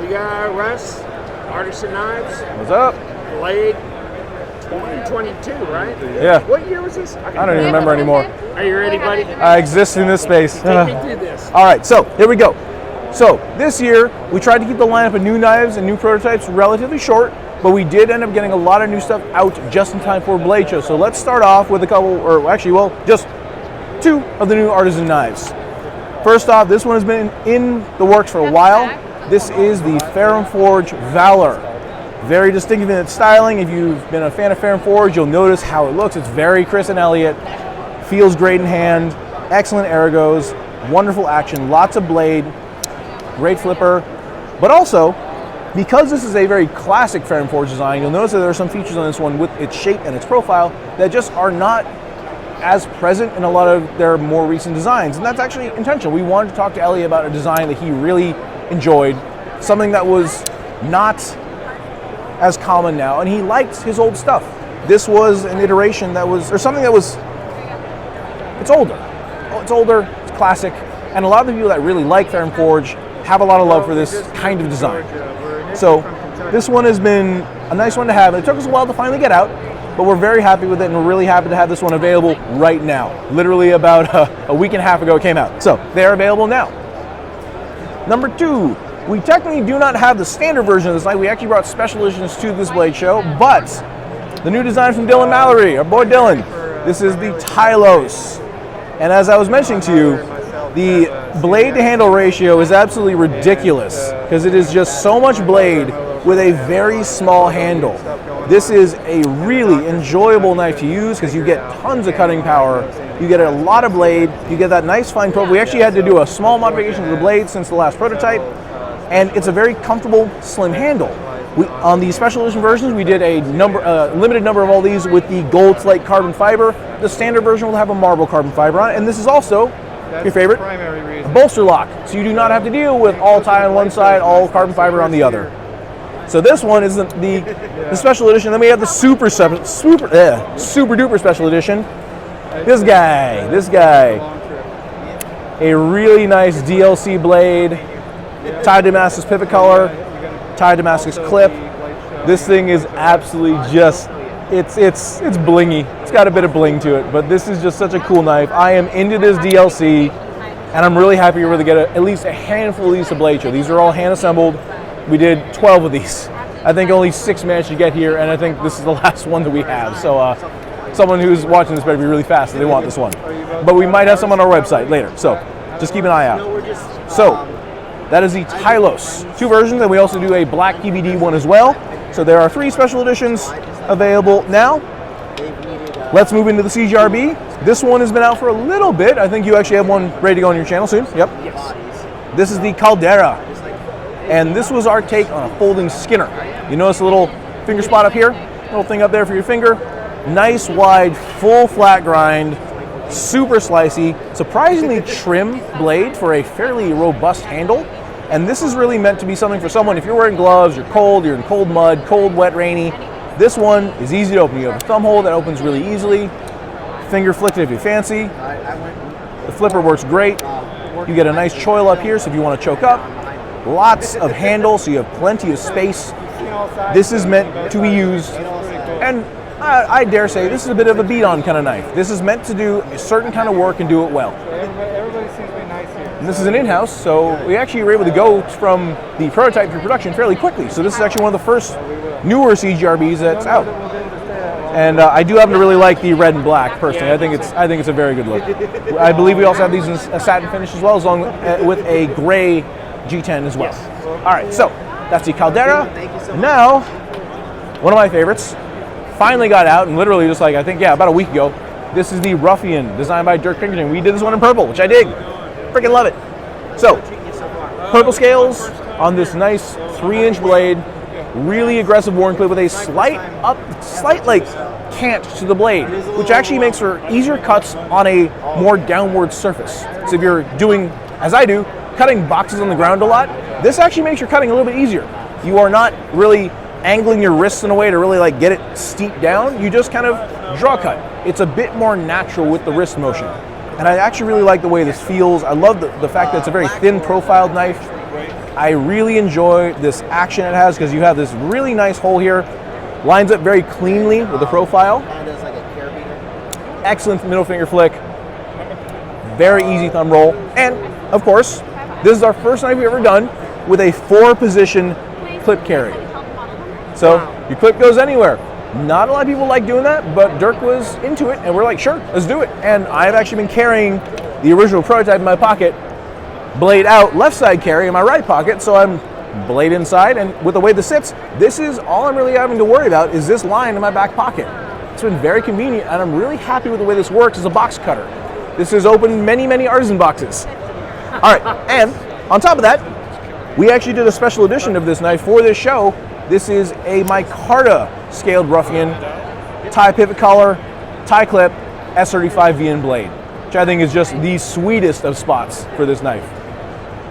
We got Russ, Artisan Knives. What's up? Blade 2022, right? Yeah. What year was this? I don't even remember anymore. Are you ready, buddy? I exist in this space. Take me through this. All right, so here we go. So this year, we tried to keep the lineup of new knives and new prototypes relatively short, but we did end up getting a lot of new stuff out just in time for Blade Show. So let's start off with a couple, or actually, well, just two of the new Artisan knives. First off, this one has been in the works for a while. This is the Ferrum Forge Valor. Very distinctive in its styling. If you've been a fan of Ferrum Forge, you'll notice how it looks. It's very Chris and Elliott. Feels great in hand. Excellent ergos. Wonderful action. Lots of blade. Great flipper. But also, because this is a very classic Ferrum Forge design, you'll notice that there are some features on this one with its shape and its profile that just are not as present in a lot of their more recent designs. And that's actually intentional. We wanted to talk to Elliott about a design that he really enjoyed. Something that was not as common now, and he liked his old stuff. This was an iteration that was, or something that was, it's older. It's older, it's classic, and a lot of the people that really like Ferrum Forge have a lot of love for this kind of design. So this one has been a nice one to have. It took us a while to finally get out, but we're very happy with it, and we're really happy to have this one available right now. Literally about a week and a half ago it came out. So they're available now. Number two, we technically do not have the standard version of this knife. We actually brought special editions to this Blade Show, but the new design from Dylan Mallory, our boy Dylan, this is the Tylose. And as I was mentioning to you, the blade to handle ratio is absolutely ridiculous because it is just so much blade with a very small handle. This is a really enjoyable knife to use because you get tons of cutting power. You get a lot of blade. You get that nice fine profile. We actually had to do a small modification to the blade since the last prototype. And it's a very comfortable, slim handle. On the special edition versions, we did a limited number of all these with the gold slate carbon fiber. The standard version will have a marble carbon fiber on it, and this is also your favorite, a bolster lock. So you do not have to deal with all tie on one side, all carbon fiber on the other. So this one is the special edition. Then we have the super duper special edition. This guy, a really nice DLC blade. Tie Damascus pivot color, tie Damascus clip. This thing is absolutely just, it's blingy. It's got a bit of bling to it, but this is just such a cool knife. I am into this DLC, and I'm really happy we're able to get at least a handful of these to Blade Show. These are all hand assembled. We did 12 of these. I think only 6 managed to get here, and I think this is the last one that we have. So someone who's watching this better be really fast if they want this one. But we might have some on our website later, so just keep an eye out. So that is the Tylose. 2 versions, and we also do a black PVD one as well. So there are 3 special editions available now. Let's move into the CGRB. This one has been out for a little bit. I think you actually have one ready to go on your channel soon. Yep. This is the Caldera. And this was our take on a folding skinner. You notice a little finger spot up here? Little thing up there for your finger. Nice, wide, full flat grind. Super slicey, surprisingly trim blade for a fairly robust handle. And this is really meant to be something for someone, if you're wearing gloves, you're cold, you're in cold mud, cold, wet, rainy. This one is easy to open. You have a thumb hole that opens really easily. Finger flicked it if you fancy. The flipper works great. You get a nice choil up here, so if you want to choke up. Lots of handle, so you have plenty of space. This is meant to be used, and I dare say this is a bit of a beat-on kind of knife. This is meant to do a certain kind of work and do it well. Everybody seems to be nice here. And this is an in-house, so we actually were able to go from the prototype to production fairly quickly. So this is actually one of the first newer CGRBs that's out. And I do happen to really like the red and black personally. I think it's a very good look. I believe we also have these in a satin finish as well, along with a gray G10 as well. All right, so that's the Caldera. Now, one of my favorites. Finally got out, and literally just like, I think, about a week ago. This is the Ruffian, designed by Dirk Pinkerton. We did this one in purple, which I dig. Freaking love it. So, purple scales on this nice 3-inch blade. Really aggressive worn clip with a slight like cant to the blade, which actually makes for easier cuts on a more downward surface. So if you're doing, as I do, cutting boxes on the ground a lot, this actually makes your cutting a little bit easier. You are not really angling your wrists in a way to really like get it steep down. You just kind of draw cut. It's a bit more natural with the wrist motion. And I actually really like the way this feels. I love the fact that it's a very thin profiled knife. I really enjoy this action it has because you have this really nice hole here. Lines up very cleanly with the profile. And it's like a carabiner. Excellent middle finger flick. Very easy thumb roll. And, of course, this is our first knife we've ever done with a 4-position clip carry. So your clip goes anywhere. Not a lot of people like doing that, but Dirk was into it, and we're like, sure, let's do it. And I've actually been carrying the original prototype in my pocket, blade out, left side carry in my right pocket, so I'm blade inside, and with the way this sits, this is all I'm really having to worry about is this line in my back pocket. It's been very convenient, and I'm really happy with the way this works as a box cutter. This has opened many, many artisan boxes. All right, and on top of that, we actually did a special edition of this knife for this show. This is a micarta scaled Ruffian, tie pivot collar, tie clip, S35 VN blade, which I think is just the sweetest of spots for this knife.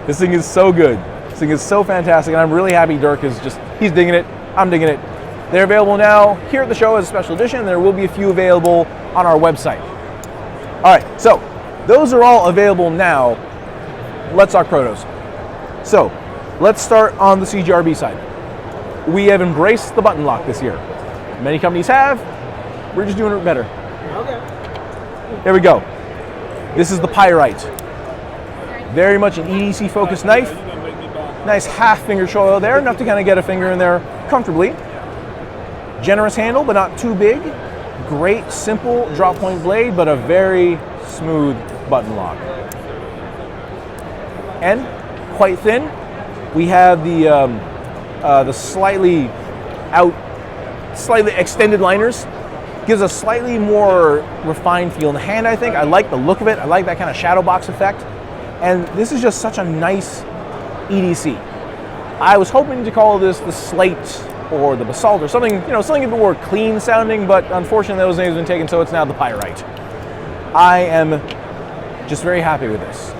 This thing is so good. This thing is so fantastic, and I'm really happy Dirk is he's digging it, I'm digging it. They're available now here at the show as a special edition. There will be a few available on our website. All right, so those are all available now. Let's talk protos. So let's start on the CGRB side. We have embraced the button lock this year. Many companies have. We're just doing it better. Okay. There we go. This is the Pyrite. Very much an EDC focused knife. Nice half finger choil there, enough to kind of get a finger in there comfortably. Generous handle, but not too big. Great, simple drop point blade, but a very smooth button lock. And quite thin. We have the slightly extended liners. Gives a slightly more refined feel in the hand, I think. I like the look of it. I like that kind of shadow box effect. And this is just such a nice EDC. I was hoping to call this the slate or the basalt or something, something a bit more clean sounding, but unfortunately those names have been taken, so it's now the Pyrite. I am just very happy with this.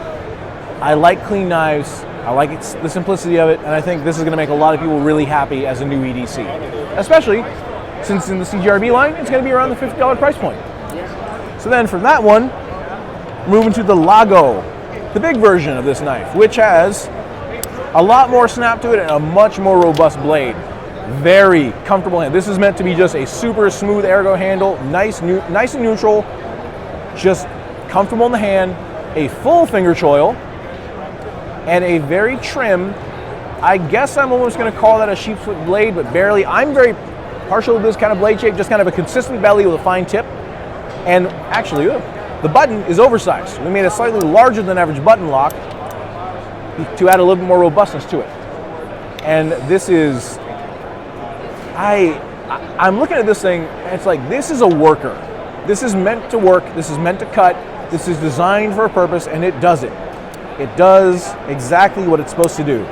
I like clean knives. I like the simplicity of it, and I think this is going to make a lot of people really happy as a new EDC. Especially since in the CGRB line, it's going to be around the $50 price point. So then from that one, moving to the Lago, the big version of this knife, which has a lot more snap to it and a much more robust blade. Very comfortable hand. This is meant to be just a super smooth ergo handle, nice and neutral, just comfortable in the hand, a full finger choil, and a very trim, I guess I'm almost going to call that a sheep's foot blade, but barely. I'm very partial to this kind of blade shape, just kind of a consistent belly with a fine tip. And actually, the button is oversized. We made a slightly larger than average button lock to add a little bit more robustness to it. And this is, I'm looking at this thing, and it's like, this is a worker. This is meant to work, this is meant to cut, this is designed for a purpose, and it does it. It does exactly what it's supposed to do.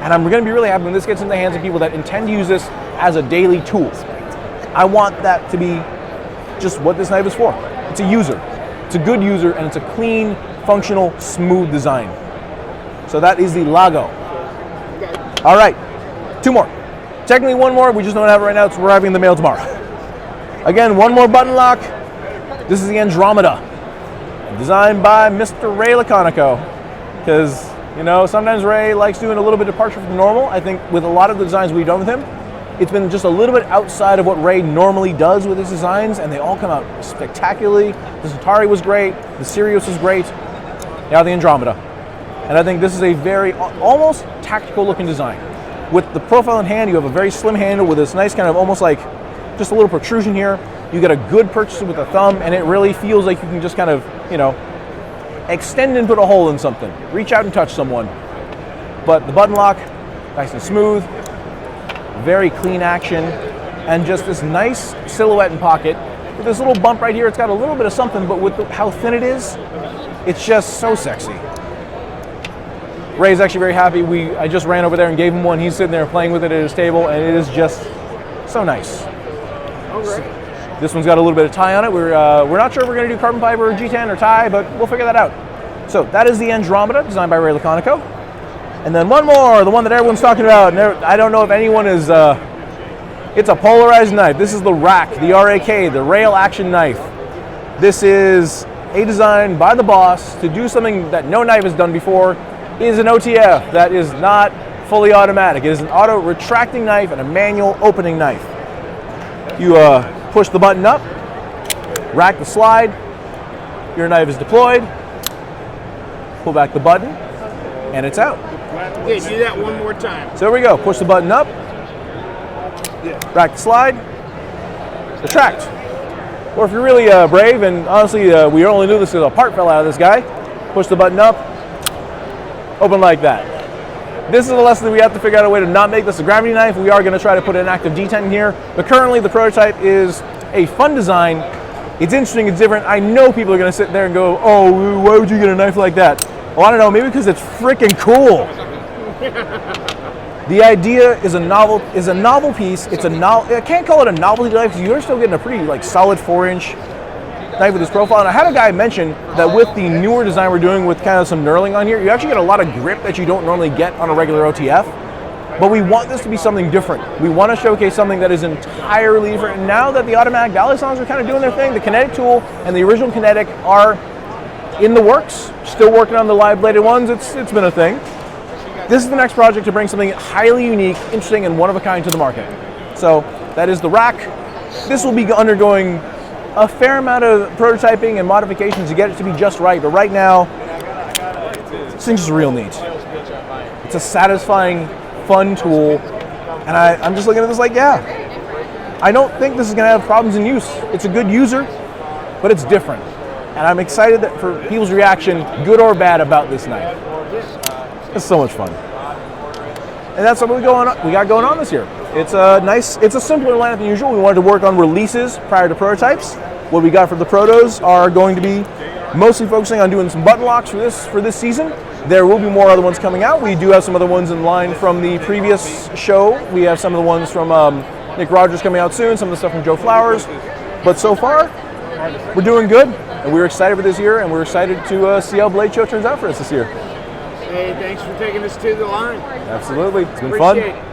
And I'm going to be really happy when this gets into the hands of people that intend to use this as a daily tool. I want that to be just what this knife is for. It's a user. It's a good user, and it's a clean, functional, smooth design. So that is the Lago. All right, 2 more. Technically 1 more, we just don't have it right now. It's arriving in the mail tomorrow. Again, 1 more button lock. This is the Andromeda, designed by Mr. Ray Laconico. Because, sometimes Ray likes doing a little bit departure from the normal. I think with a lot of the designs we've done with him, it's been just a little bit outside of what Ray normally does with his designs, and they all come out spectacularly. The Centauri was great, the Sirius was great, now the Andromeda. And I think this is a very, almost tactical looking design. With the profile in hand, you have a very slim handle with this nice kind of almost like just a little protrusion here. You get a good purchase with the thumb, and it really feels like you can just kind of, extend and put a hole in something. Reach out and touch someone. But the button lock, nice and smooth, very clean action, and just this nice silhouette and pocket. With this little bump right here, it's got a little bit of something, but with how thin it is, it's just so sexy. Ray's actually very happy. I just ran over there and gave him one. He's sitting there playing with it at his table, and it is just so nice. All right. This one's got a little bit of tie on it. We're not sure if we're going to do carbon fiber or G10 or tie, but we'll figure that out. So that is the Andromeda, designed by Ray Laconico. And then 1 more, the one that everyone's talking about. I don't know if anyone is, it's a polarized knife. This is the Rack, the R-A-K, the rail action knife. This is a design by the boss to do something that no knife has done before. is an OTF that is not fully automatic. It is an auto retracting knife and a manual opening knife. You push the button up, rack the slide, your knife is deployed, pull back the button, and it's out. Okay, do that one more time. So there we go. Push the button up, rack the slide, retract. Or if you're really brave, and honestly we only knew this because a part fell out of this guy, push the button up, open like that. This is a lesson that we have to figure out a way to not make this a gravity knife. We are going to try to put an active detent in here, but currently the prototype is a fun design. It's interesting, it's different. I know people are going to sit there and go, oh, why would you get a knife like that? Well, I don't know, maybe because it's freaking cool. The idea is a novel piece. It's I can't call it a novelty knife because you're still getting a pretty solid 4-inch knife with this profile. And I had a guy mention that with the newer design we're doing with kind of some knurling on here, you actually get a lot of grip that you don't normally get on a regular OTF. But we want this to be something different. We want to showcase something that is entirely different. And now that the automatic Valor songs are kind of doing their thing, the kinetic tool and the original kinetic are in the works. Still working on the live bladed ones. It's been a thing. This is the next project to bring something highly unique, interesting, and one of a kind to the market. So that is the rack. This will be undergoing a fair amount of prototyping and modifications to get it to be just right. But right now, this thing's just real neat. It's a satisfying, fun tool, and I'm just looking at this like, yeah, I don't think this is going to have problems in use. It's a good user, but it's different. And I'm excited that for people's reaction, good or bad, about this knife. It's so much fun. And that's what we got going on this year. It's a simpler lineup than usual. We wanted to work on releases prior to prototypes. What we got for the protos are going to be mostly focusing on doing some button locks for this season. There will be more other ones coming out. We do have some other ones in line from the previous show. We have some of the ones from Nick Rogers coming out soon, some of the stuff from Joe Flowers. But so far, we're doing good, and we're excited for this year, and we're excited to see how Blade Show turns out for us this year. Hey, thanks for taking us to the line. Absolutely. It's been Appreciate fun. it.